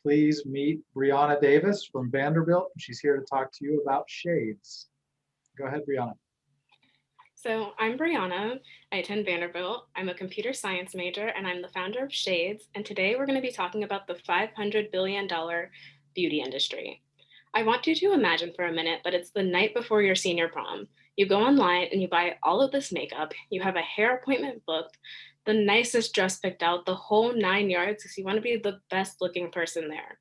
please meet Brianna Davis from Vanderbilt. She's here to talk to you about shades. Go ahead, Brianna. So I'm Brianna. I attend Vanderbilt. I'm a computer science major and I'm the founder of Shades. And today we're going to be talking about the $500 billion beauty industry. I want you to imagine for a minute that it's the night before your senior prom. You go online and you buy all of this makeup. You have a hair appointment booked, the nicest dress picked out, the whole 9 yards, because you want to be the best looking person there.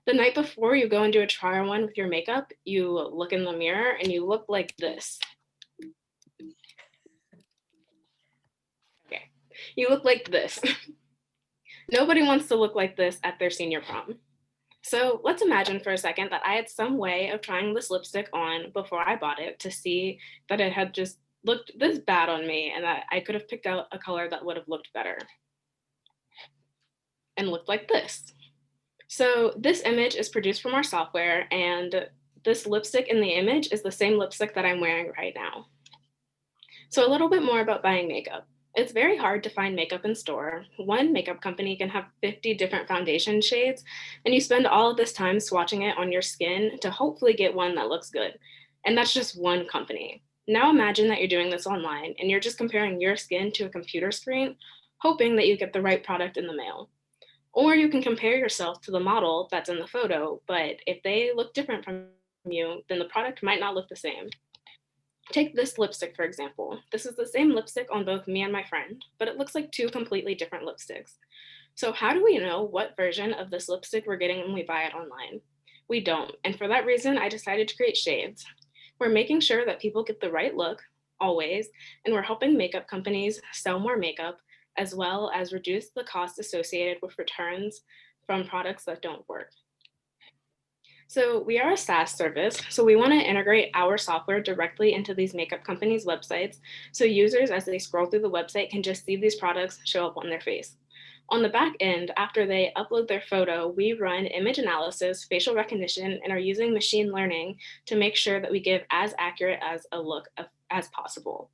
The night before you go and do a trial one with your makeup, you look in the mirror and you look like this. Okay, you look like this. Nobody wants to look like this at their senior prom. So let's imagine for a second that I had some way of trying this lipstick on before I bought it to see that it had just looked this bad on me and that I could have picked out a color that would have looked better and looked like this. So this image is produced from our software, and this lipstick in the image is the same lipstick that I'm wearing right now. So a little bit more about buying makeup. It's very hard to find makeup in store. One makeup company can have 50 different foundation shades, and you spend all of this time swatching it on your skin to hopefully get one that looks good. And that's just one company. Now imagine that you're doing this online and you're just comparing your skin to a computer screen, hoping that you get the right product in the mail. Or you can compare yourself to the model that's in the photo, but if they look different from you, then the product might not look the same. Take this lipstick, for example. This is the same lipstick on both me and my friend, but it looks like two completely different lipsticks. So how do we know what version of this lipstick we're getting when we buy it online? We don't, and for that reason, I decided to create Shades. We're making sure that people get the right look, always, and we're helping makeup companies sell more makeup, as well as reduce the cost associated with returns from products that don't work. So we are a SaaS service, so we want to integrate our software directly into these makeup companies' websites, so users, as they scroll through the website, can just see these products show up on their face. On the back end, after they upload their photo, we run image analysis, facial recognition, and are using machine learning to make sure that we give as accurate as a look as possible.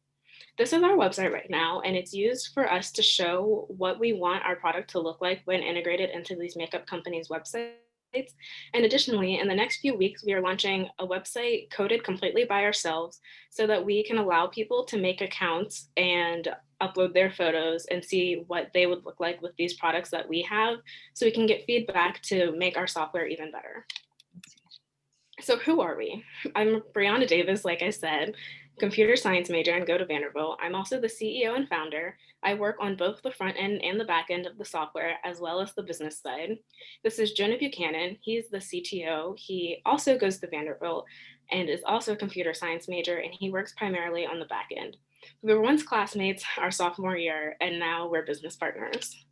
This is our website right now, and it's used for us to show what we want our product to look like when integrated into these makeup companies' websites. And additionally, in the next few weeks, we are launching a website coded completely by ourselves so that we can allow people to make accounts and upload their photos and see what they would look like with these products that we have, so we can get feedback to make our software even better. So who are we? I'm Brianna Davis, like I said, computer science major and go to Vanderbilt. I'm also the CEO and founder. I work on both the front end and the back end of the software, as well as the business side. This is Jonah Buchanan. He's the CTO. He also goes to Vanderbilt and is also a computer science major, and he works primarily on the back end. We were once classmates our sophomore year, and now we're business partners.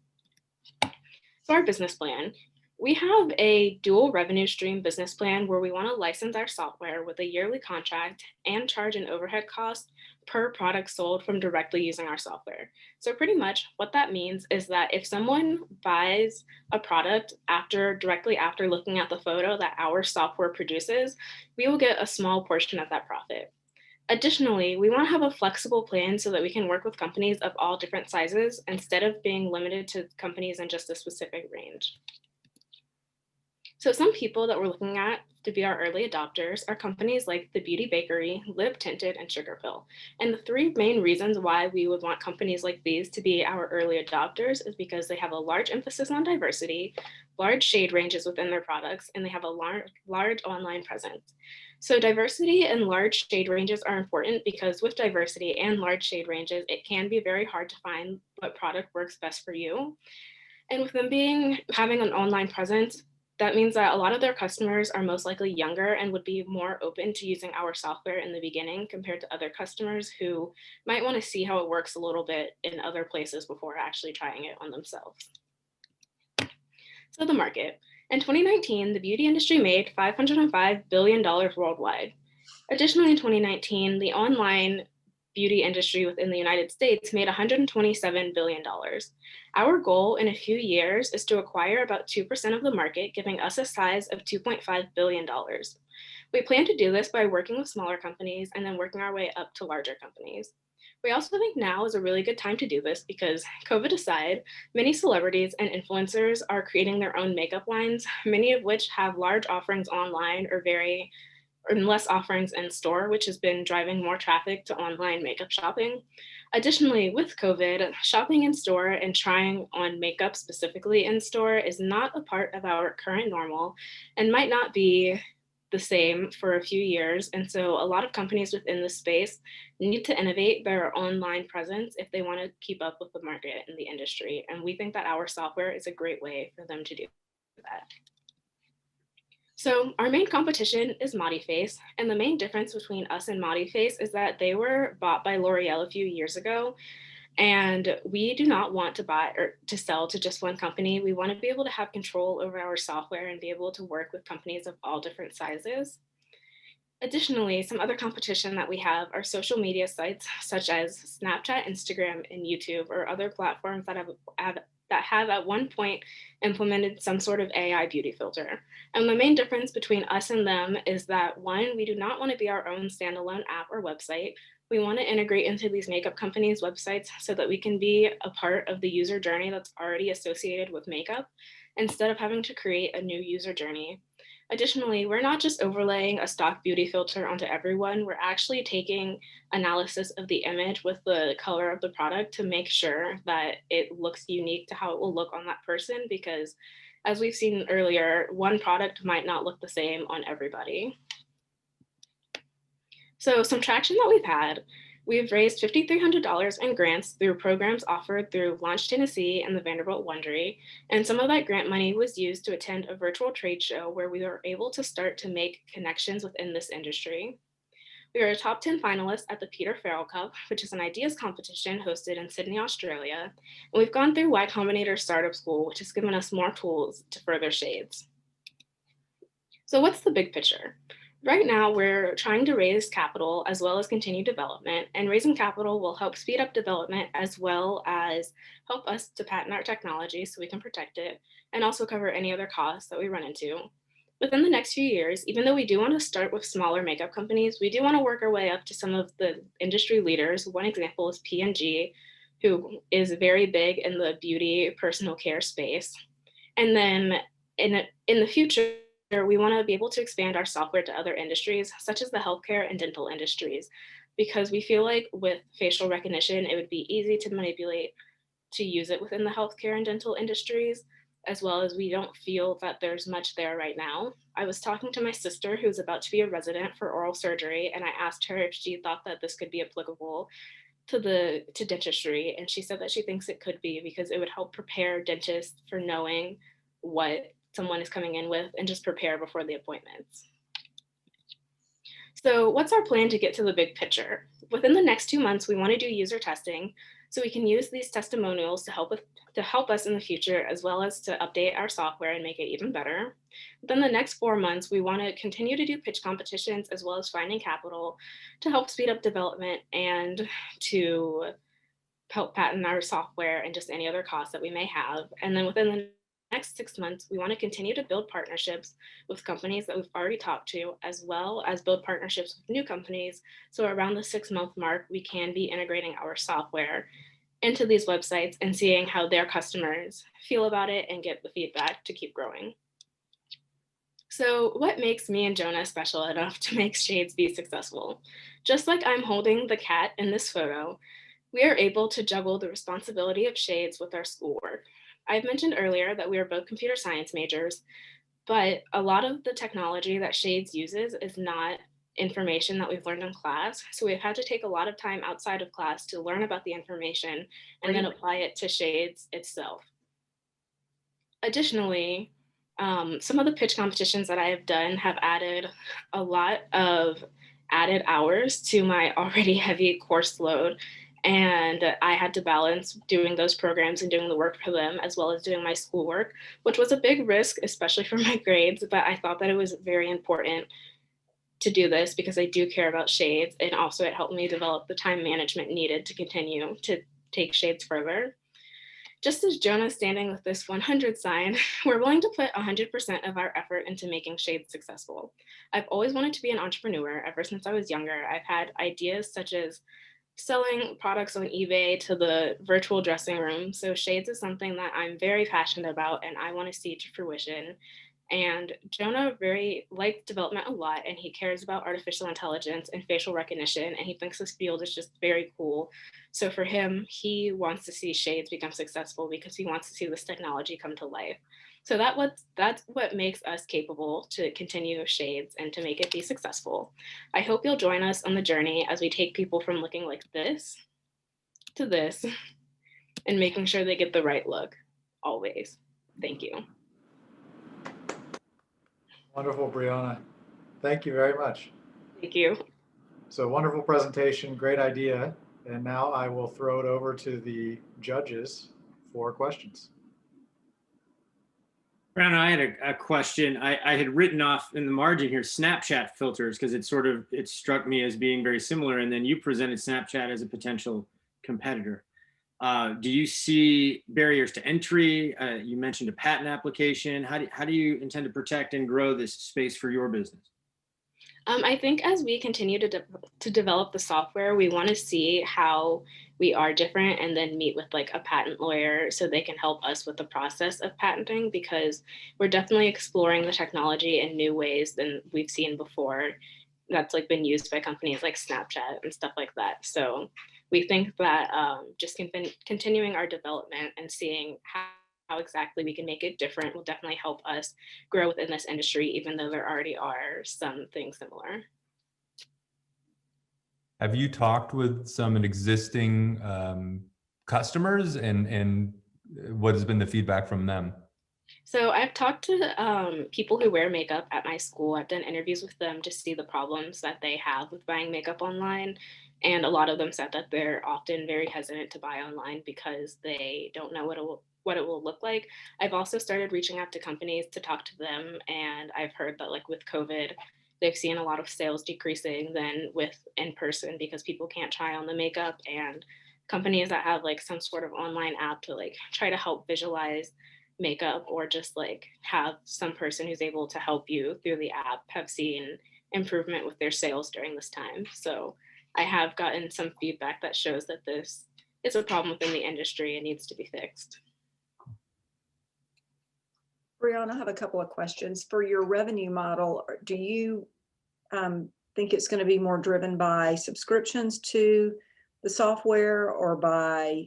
So our business plan. We have a dual revenue stream business plan where we want to license our software with a yearly contract and charge an overhead cost per product sold from directly using our software. So pretty much what that means is that if someone buys a product directly after looking at the photo that our software produces, we will get a small portion of that profit. Additionally, we want to have a flexible plan so that we can work with companies of all different sizes instead of being limited to companies in just a specific range. So some people that we're looking at to be our early adopters are companies like The Beauty Bakery, Lip Tinted, and Sugar Pill. And the three main reasons why we would want companies like these to be our early adopters is because they have a large emphasis on diversity, large shade ranges within their products, and they have a large online presence. So diversity and large shade ranges are important because with diversity and large shade ranges, it can be very hard to find what product works best for you. And with them having an online presence, that means that a lot of their customers are most likely younger and would be more open to using our software in the beginning compared to other customers who might want to see how it works a little bit in other places before actually trying it on themselves. So the market. In 2019, the beauty industry made $505 billion worldwide. Additionally, in 2019, the online beauty industry within the United States made $127 billion. Our goal in a few years is to acquire about 2% of the market, giving us a size of $2.5 billion. We plan to do this by working with smaller companies and then working our way up to larger companies. We also think now is a really good time to do this because, COVID aside, many celebrities and influencers are creating their own makeup lines, many of which have large offerings online or less offerings in store, which has been driving more traffic to online makeup shopping. Additionally, with COVID, shopping in store and trying on makeup specifically in store is not a part of our current normal and might not be the same for a few years. And so a lot of companies within the space need to innovate their online presence if they want to keep up with the market in the industry. And we think that our software is a great way for them to do that. So our main competition is Modiface, and the main difference between us and Modiface is that they were bought by L'Oreal a few years ago, and we do not want to buy or to sell to just one company. We want to be able to have control over our software and be able to work with companies of all different sizes. Additionally, some other competition that we have are social media sites such as Snapchat, Instagram, and YouTube, or other platforms that have at one point implemented some sort of AI beauty filter. And the main difference between us and them is that one, we do not want to be our own standalone app or website. We want to integrate into these makeup companies' websites so that we can be a part of the user journey that's already associated with makeup instead of having to create a new user journey. Additionally, we're not just overlaying a stock beauty filter onto everyone, we're actually taking analysis of the image with the color of the product to make sure that it looks unique to how it will look on that person, because as we've seen earlier, one product might not look the same on everybody. So some traction that we've had, we've raised $5,300 in grants through programs offered through Launch Tennessee and the Vanderbilt Wondery. And some of that grant money was used to attend a virtual trade show where we were able to start to make connections within this industry. We are a top 10 finalist at the Peter Farrell Cup, which is an ideas competition hosted in Sydney, Australia. And we've gone through Y Combinator Startup School, which has given us more tools to further shades. So what's the big picture? Right now, we're trying to raise capital as well as continue development, and raising capital will help speed up development as well as help us to patent our technology so we can protect it and also cover any other costs that we run into. Within the next few years, even though we do want to start with smaller makeup companies, we do want to work our way up to some of the industry leaders. One example is P&G, who is very big in the beauty personal care space. And then in the future, we want to be able to expand our software to other industries, such as the healthcare and dental industries, because we feel like with facial recognition, it would be easy to manipulate to use it within the healthcare and dental industries, as well as we don't feel that there's much there right now. I was talking to my sister who's about to be a resident for oral surgery, and I asked her if she thought that this could be applicable to dentistry, and she said that she thinks it could be because it would help prepare dentists for knowing what someone is coming in with and just prepare before the appointments. So what's our plan to get to the big picture? Within the next 2 months, we want to do user testing so we can use these testimonials to help us in the future, as well as to update our software and make it even better. Then the next 4 months, we want to continue to do pitch competitions as well as finding capital to help speed up development and to help patent our software and just any other costs that we may have. And then within the next 6 months, we want to continue to build partnerships with companies that we've already talked to, as well as build partnerships with new companies. So around the 6-month mark, we can be integrating our software into these websites and seeing how their customers feel about it and get the feedback to keep growing. So what makes me and Jonah special enough to make Shades be successful? Just like I'm holding the cat in this photo, we are able to juggle the responsibility of Shades with our schoolwork. I've mentioned earlier that we are both computer science majors, but a lot of the technology that Shades uses is not information that we've learned in class. So we've had to take a lot of time outside of class to learn about the information and then apply it to Shades itself. Additionally, some of the pitch competitions that I have done have added a lot of added hours to my already heavy course load. And I had to balance doing those programs and doing the work for them, as well as doing my schoolwork, which was a big risk, especially for my grades. But I thought that it was very important to do this because I do care about Shades. And also it helped me develop the time management needed to continue to take Shades further. Just as Jonah's standing with this 100 sign, we're willing to put 100% of our effort into making Shades successful. I've always wanted to be an entrepreneur ever since I was younger. I've had ideas such as selling products on eBay to the virtual dressing room. So shades is something that I'm very passionate about and I want to see to fruition. And Jonah very likes development a lot and he cares about artificial intelligence and facial recognition and he thinks this field is just very cool. So for him, he wants to see shades become successful because he wants to see this technology come to life. So that's what makes us capable to continue shades and to make it be successful. I hope you'll join us on the journey as we take people from looking like this to this and making sure they get the right look always. Thank you. Wonderful, Brianna. Thank you very much. Thank you. So wonderful presentation, great idea. And now I will throw it over to the judges for questions. Brown, I had a question. I had written off in the margin here Snapchat filters because it struck me as being very similar. And then you presented Snapchat as a potential competitor. Do you see barriers to entry? You mentioned a patent application. How do you intend to protect and grow this space for your business? I think as we continue to develop the software, we want to see how we are different and then meet with like a patent lawyer so they can help us with the process of patenting because we're definitely exploring the technology in new ways than we've seen before that's like been used by companies like Snapchat and stuff like that. So we think that just continuing our development and seeing how exactly we can make it different will definitely help us grow within this industry, even though there already are some things similar. Have you talked with some existing customers and what has been the feedback from them? So I've talked to people who wear makeup at my school. I've done interviews with them to see the problems that they have with buying makeup online. And a lot of them said that they're often very hesitant to buy online because they don't know what it will look like. I've also started reaching out to companies to talk to them. And I've heard that like with COVID, they've seen a lot of sales decreasing than with in person because people can't try on the makeup, and companies that have like some sort of online app to like try to help visualize makeup or just like have some person who's able to help you through the app have seen improvement with their sales during this time. So I have gotten some feedback that shows that this is a problem within the industry and needs to be fixed. Brianna, I have a couple of questions. For your revenue model, do you think it's going to be more driven by subscriptions to the software or by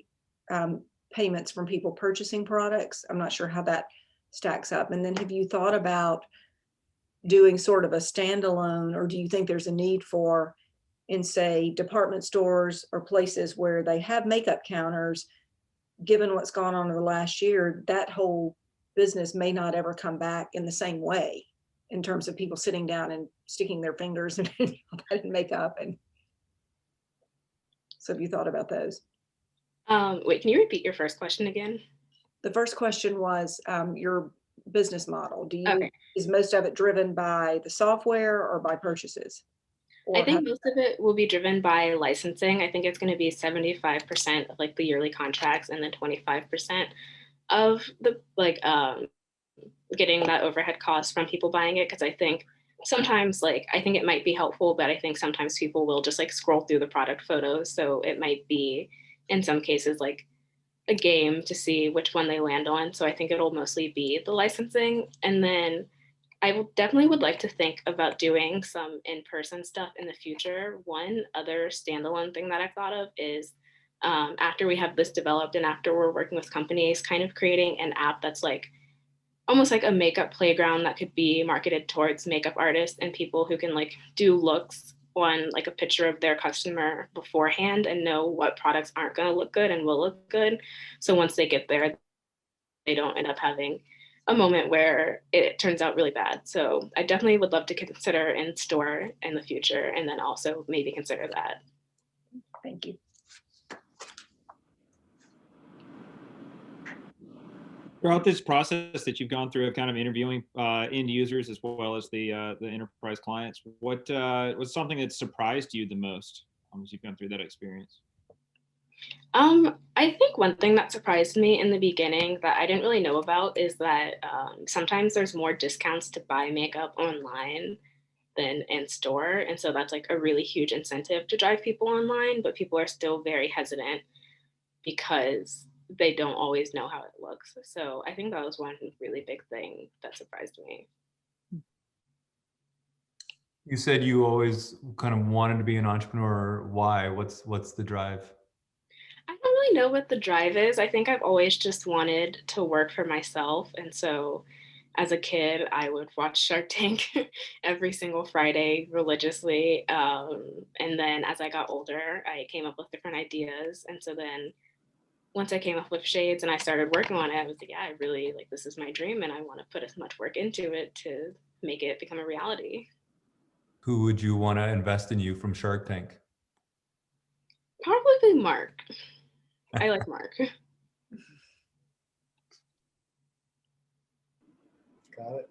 payments from people purchasing products? I'm not sure how that stacks up. And then have you thought about doing sort of a standalone, or do you think there's a need for, in say, department stores or places where they have makeup counters, given what's gone on in the last year, that whole business may not ever come back in the same way in terms of people sitting down and sticking their fingers in makeup. And so have you thought about those? Wait, can you repeat your first question again? The first question was your business model. Okay. Is most of it driven by the software or by purchases? I think most of it will be driven by licensing. I think it's going to be 75% of like the yearly contracts and then 25% of the like getting that overhead cost from people buying it. Because I think sometimes like I think it might be helpful, but I think sometimes people will just like scroll through the product photos. So it might be in some cases like a game to see which one they land on. So I think it'll mostly be the licensing. And then I definitely would like to think about doing some in-person stuff in the future. One other standalone thing that I've thought of is after we have this developed and after we're working with companies, kind of creating an app that's like almost like a makeup playground that could be marketed towards makeup artists and people who can like do looks on like a picture of their customer beforehand and know what products aren't going to look good and will look good. So once they get there, they don't end up having a moment where it turns out really bad. So I definitely would love to consider in store in the future and then also maybe consider that. Thank you. Throughout this process that you've gone through of kind of interviewing end users as well as the enterprise clients, what was something that surprised you the most as you've gone through that experience? I think one thing that surprised me in the beginning that I didn't really know about is that sometimes there's more discounts to buy makeup online than in store. And so that's like a really huge incentive to drive people online, but people are still very hesitant because they don't always know how it looks. So I think that was one really big thing that surprised me. You said you always kind of wanted to be an entrepreneur. Why? What's the drive? I don't really know what the drive is. I think I've always just wanted to work for myself. And so as a kid, I would watch Shark Tank every single Friday religiously. And then as I got older, I came up with different ideas. And so then once I came up with Shades and I started working on it, I was like, yeah, I really like this is my dream and I want to put as much work into it to make it become a reality. Who would you want to invest in you from Shark Tank? Probably Mark. I like Mark. Got it.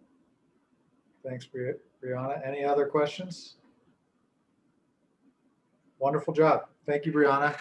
Thanks, Brianna. Any other questions? Wonderful job. Thank you, Brianna.